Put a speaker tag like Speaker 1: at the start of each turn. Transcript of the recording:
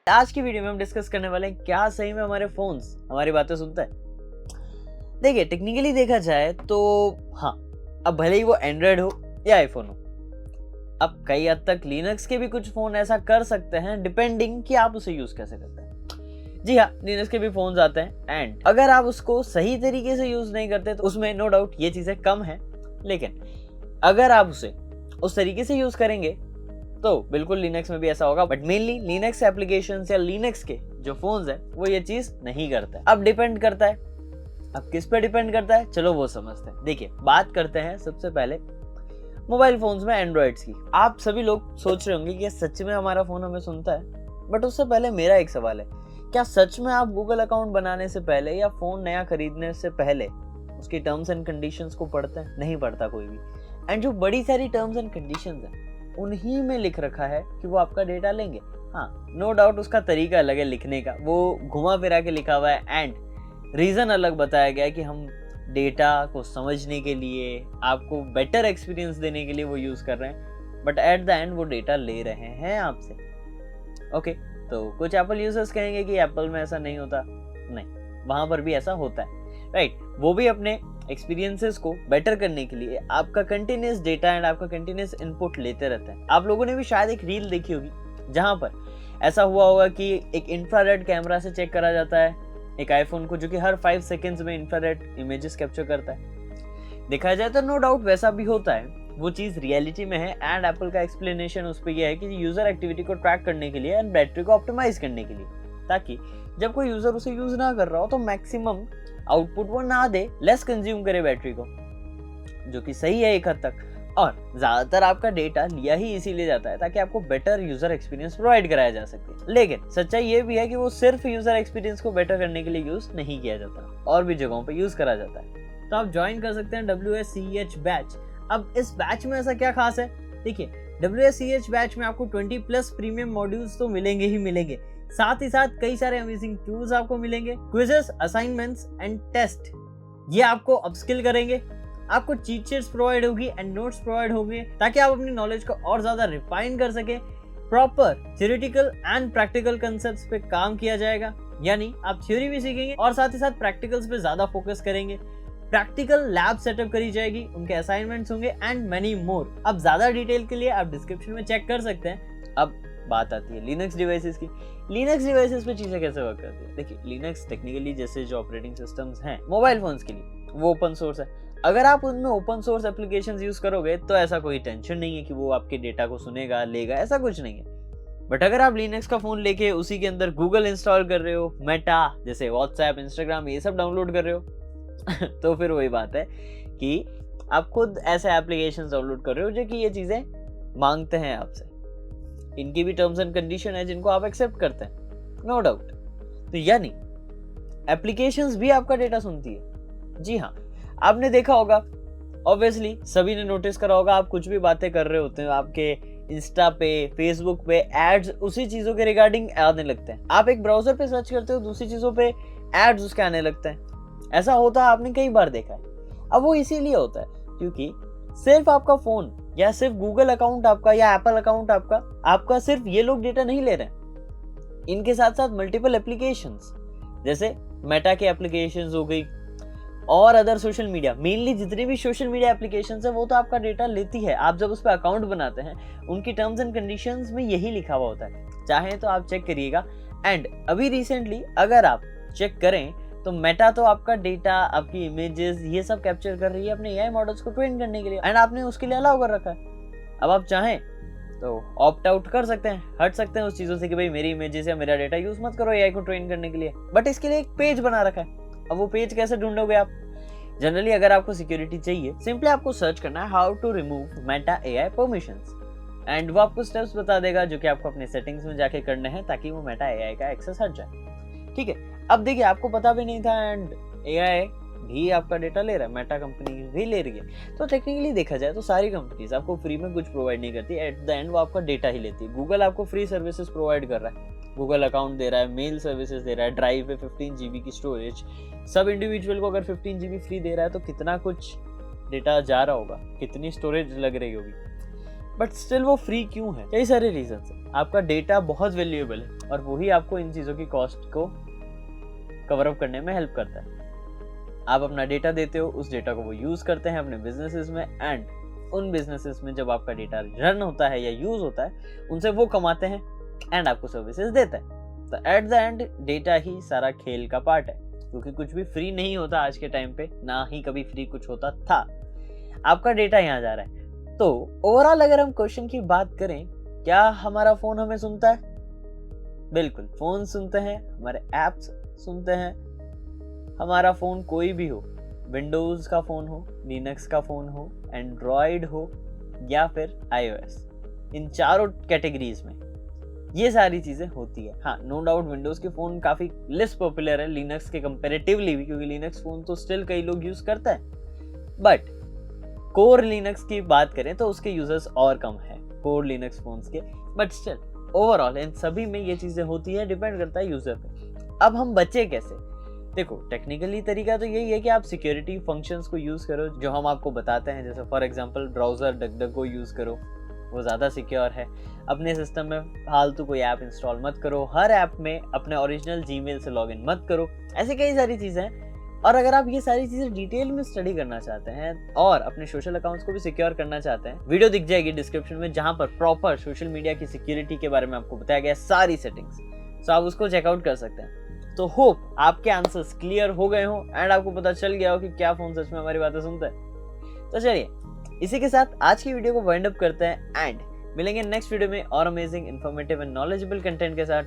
Speaker 1: आज की वीडियो में हम डिस्कस करने वाले हैं क्या सही में हमारे फोन्स हमारी बातें सुनता है। देखिए, टेक्निकली देखा जाए तो हाँ, अब भले ही वो एंड्रॉयड हो या आईफोन हो, अब कई हद तक लिनक्स के भी कुछ फोन ऐसा कर सकते हैं, डिपेंडिंग कि आप उसे यूज कैसे करते हैं। जी हाँ, लिनक्स के भी फोन्स आते हैं एंड अगर आप उसको सही तरीके से यूज नहीं करते तो उसमें नो डाउट ये चीजें कम है, लेकिन अगर आप उसे उस तरीके से यूज करेंगे तो बिल्कुल लिनक्स में भी ऐसा होगा। बट मेनली लिनक्स एप्लीकेशंस या लिनक्स के जो फोन्स है वो ये चीज नहीं करता है। अब डिपेंड करता है, अब किस पे डिपेंड करता है, चलो वो समझते हैं। देखिए, बात करते हैं सबसे पहले मोबाइल फोन्स में एंड्रॉइड्स की। आप सभी लोग सोच रहे होंगे कि सच में हमारा फोन हमें सुनता है, बट उससे पहले मेरा एक सवाल है, क्या सच में आप गूगल अकाउंट बनाने से पहले या फोन नया खरीदने से पहले उसकी टर्म्स एंड कंडीशंस को पढ़ते हैं? नहीं पढ़ता कोई भी। एंड जो बड़ी सारी टर्म्स एंड कंडीशंस है उन्हीं में लिख रखा है कि वो आपका डेटा लेंगे। हाँ, नो डाउट उसका तरीका अलग है लिखने का, वो घुमा फिरा के लिखा हुआ है एंड रीजन अलग बताया गया है कि हम डेटा को समझने के लिए, आपको बेटर एक्सपीरियंस देने के लिए वो यूज कर रहे हैं, बट एट द एंड वो डेटा ले रहे हैं आपसे। ओके, तो कुछ एप्पल यूजर्स कहेंगे कि एप्पल में ऐसा नहीं होता। नहीं, वहां पर भी ऐसा होता है, राइट। वो भी अपने एक्सपीरियंसेस को बेटर करने के लिए आपका कंटिन्यूअस डेटा एंड आपका कंटिन्यूअस इनपुट लेते रहते हैं। आप लोगों ने भी शायद एक रील देखी होगी जहां पर ऐसा हुआ होगा कि एक इंफ्रारेड कैमरा से चेक करा जाता है एक आईफोन को, जो कि हर 5 सेकेंड्स में इंफ्रारेड इमेजेस कैप्चर करता है। देखा जाए तो नो डाउट वैसा भी होता है, वो चीज रियलिटी में है एंड एप्पल का एक्सप्लेनेशन उस पर यह है कि यूजर एक्टिविटी को ट्रैक करने के लिए एंड बैटरी को ऑप्टिमाइज करने के लिए, ताकि जब कोई यूजर उसे यूज ना कर रहा हो तो मैक्सिमम आउटपुट वो ना दे, लेस कंज्यूम करे बैटरी को, जो कि सही है एक हद तक। और ज्यादातर आपका डेटा लिया ही इसीलिए जाता है ताकि आपको बेटर यूजर एक्सपीरियंस प्रोवाइड कराया जा सके। लेकिन सच्चाई ये भी है कि वो सिर्फ यूजर एक्सपीरियंस को बेटर करने के लिए यूज नहीं किया जाता, और भी जगहों पे यूज करा जाता है। तो आप ज्वाइन कर सकते हैं WSCH बैच। अब इस बैच में ऐसा क्या खास है? देखिए, WSCH बैच में आपको 20+ प्रीमियम मॉड्यूल्स तो मिलेंगे ही मिलेंगे, साथ ही साथ कई सारे अमेजिंग टूल्स आपको मिलेंगे, क्विजेस, असाइनमेंट्स एंड टेस्ट ये आपको अपस्किल करेंगे, आपको चीट शीट्स प्रोवाइड होगी एंड नोट्स प्रोवाइड होंगे ताकि आप अपनी नॉलेज को और ज्यादा रिफाइन कर सके। Proper theoretical and practical concepts पे काम किया जाएगा, यानी आप थ्योरी भी सीखेंगे और साथ ही साथ प्रैक्टिकल्स पे ज्यादा फोकस करेंगे। प्रैक्टिकल लैब सेटअप करी जाएगी, उनके असाइनमेंट्स होंगे एंड मेनी मोर। अब ज्यादा डिटेल के लिए आप डिस्क्रिप्शन में चेक कर सकते हैं। अब बात आती है लिनक्स डिवाइसेस की। लिनक्स डिवाइसेस पे चीजें कैसे वर्क करती है? देखिए, लिनक्स टेक्निकली जैसे जो ऑपरेटिंग सिस्टम्स हैं मोबाइल फोन्स के लिए वो ओपन सोर्स है। अगर आप उनमें ओपन सोर्स एप्लीकेशंस यूज करोगे तो ऐसा कोई टेंशन नहीं है कि वो आपके डेटा को सुनेगा, लेगा, ऐसा कुछ नहीं है। बट अगर आप लिनक्स का फोन लेके उसी के अंदर गूगल इंस्टॉल कर रहे हो, मेटा जैसे व्हाट्सएप, इंस्टाग्राम ये सब डाउनलोड कर रहे हो तो फिर वही बात है कि आप खुद ऐसे एप्लीकेशंस डाउनलोड कर रहे हो जो कि ये चीजें मांगते हैं आपसे। इनकी भी टर्म्स एंड कंडीशन है जिनको आप एक्सेप्ट करते हैं, नो डाउट। तो यानी एप्लीकेशंस भी आपका डेटा सुनती है। जी हाँ, आपने देखा होगा, ऑब्वियसली सभी ने नोटिस करा होगा, आप कुछ भी बातें कर रहे होते हैं, आपके इंस्टा पे, फेसबुक पे एड्स उसी चीजों के रिगार्डिंग आने लगते हैं। आप एक ब्राउजर पे सर्च करते हो, दूसरी चीजों पे एड्स उसके आने लगते हैं। ऐसा होता है, आपने कई बार देखा है। अब वो इसीलिए होता है क्योंकि सिर्फ आपका फोन या सिर्फ गूगल अकाउंट आपका या एप्पल अकाउंट आपका सिर्फ ये लोग डेटा नहीं ले रहे हैं। इनके साथ साथ मल्टीपल एप्लीकेशंस जैसे मेटा की एप्लीकेशंस हो गई और अदर सोशल मीडिया, मेनली जितनी भी सोशल मीडिया एप्लीकेशंस है वो तो आपका डेटा लेती है। आप जब उस पर अकाउंट बनाते हैं उनकी टर्म्स एंड कंडीशंस में यही लिखा हुआ होता है, चाहे तो आप चेक करिएगा। एंड अभी रिसेंटली अगर आप चेक करें तो मेटा तो आपका डेटा, आपकी इमेजेस ये सब कैप्चर कर रही है अपने एआई मॉडल्स को ट्रेन करने के लिए, एंड आपने उसके लिए अलाउ कर रखा है। अब आप चाहें तो ऑप्ट आउट कर सकते हैं, हट सकते हैं उस चीजों से कि भाई मेरी इमेजेस या मेरा डेटा यूज मत करो एआई को ट्रेन करने के लिए, बट इसके लिए एक पेज बना रखा है। अब वो पेज कैसे ढूंढोगे आप? जनरली अगर आपको सिक्योरिटी चाहिए, सिंपली आपको सर्च करना है how to remove Meta AI permissions and वो आपको स्टेप्स बता देगा जो कि आपको अपने सेटिंग्स में जाके करने हैं ताकि वो मेटा एआई का एक्सेस हट जाए। ठीक है, अब देखिए, आपको पता भी नहीं था एंड एआई भी आपका डेटा ले रहा है, मेटा कंपनी भी ले रही है। तो टेक्निकली देखा जाए तो सारी कंपनीज आपको फ्री में कुछ प्रोवाइड नहीं करती, एट द एंड वो आपका डेटा ही लेती है। गूगल आपको फ्री सर्विसेज प्रोवाइड कर रहा है, गूगल अकाउंट दे रहा है, मेल सर्विसेज दे रहा है, ड्राइव पे 15 GB की स्टोरेज। सब इंडिविजुअल को अगर 15 GB फ्री दे रहा है तो कितना कुछ डेटा जा रहा होगा, कितनी स्टोरेज लग रही होगी। बट स्टिल वो फ्री क्यों है? कई सारे रीजन है। आपका डेटा बहुत वैल्यूएबल है और वही आपको इन चीजों की कॉस्ट को कवर अप करने में हेल्प करता है। आप अपना डेटा देते हो, उस डेटा को वो यूज करते हैं अपने बिजनेसेस में, एंड उन बिजनेसेस में जब आपका डेटा रन होता है या यूज होता है, उनसे वो कमाते हैं एंड आपको सर्विसेज देता है। तो एट द एंड डेटा ही सारा खेल का पार्ट है, क्योंकि कुछ भी फ्री नहीं होता आज के टाइम पे, ना ही कभी फ्री कुछ होता था। आपका डेटा यहाँ जा रहा है। तो ओवरऑल अगर हम क्वेश्चन की बात करें, क्या हमारा फोन हमें सुनता है? बिल्कुल, फोन सुनते हैं, हमारे एप्स सुनते हैं। हमारा फोन कोई भी हो, विंडोज का फोन हो, लिनक्स का फोन हो, एंड्रॉयड हो या फिर iOS, इन चारों कैटेगरीज में ये सारी चीजें होती है। हाँ, नो डाउट विंडोज के फोन काफी लेस पॉपुलर है लिनक्स के कंपैरेटिवली भी, क्योंकि लिनक्स फोन तो स्टिल कई लोग यूज करता है। बट कोर लिनक्स की बात करें तो उसके यूजर्स और कम है कोर लिनक्स फोन्स के। बट स्टिल ओवरऑल इन सभी में ये चीजें होती है, डिपेंड करता है यूजर पे। अब हम बचे कैसे? देखो, टेक्निकली तरीका तो यही है कि आप सिक्योरिटी फंक्शंस को यूज करो जो हम आपको बताते हैं। जैसे फॉर एग्जांपल ब्राउजर डकडको यूज करो, वो ज़्यादा सिक्योर है। अपने सिस्टम में फालतू कोई ऐप इंस्टॉल मत करो, हर ऐप में अपने ओरिजिनल जीमेल से लॉगिन मत करो। ऐसे कई सारी चीज़ें हैं। और अगर आप ये सारी चीज़ें डिटेल में स्टडी करना चाहते हैं और अपने सोशल अकाउंट्स को भी सिक्योर करना चाहते हैं, वीडियो दिख जाएगी डिस्क्रिप्शन में जहाँ पर प्रॉपर सोशल मीडिया की सिक्योरिटी के बारे में आपको बताया गया सारी सेटिंग्स, तो आप उसको चेकआउट कर सकते हैं। तो होप आपके आंसर्स क्लियर हो गए हो एंड आपको पता चल गया हो कि क्या फोन सच में हमारी बातें सुनता है। तो चलिए इसी के साथ आज की वीडियो को वाइंड अप करते हैं एंड मिलेंगे नेक्स्ट वीडियो में और amazing, informative and knowledgeable content के साथ।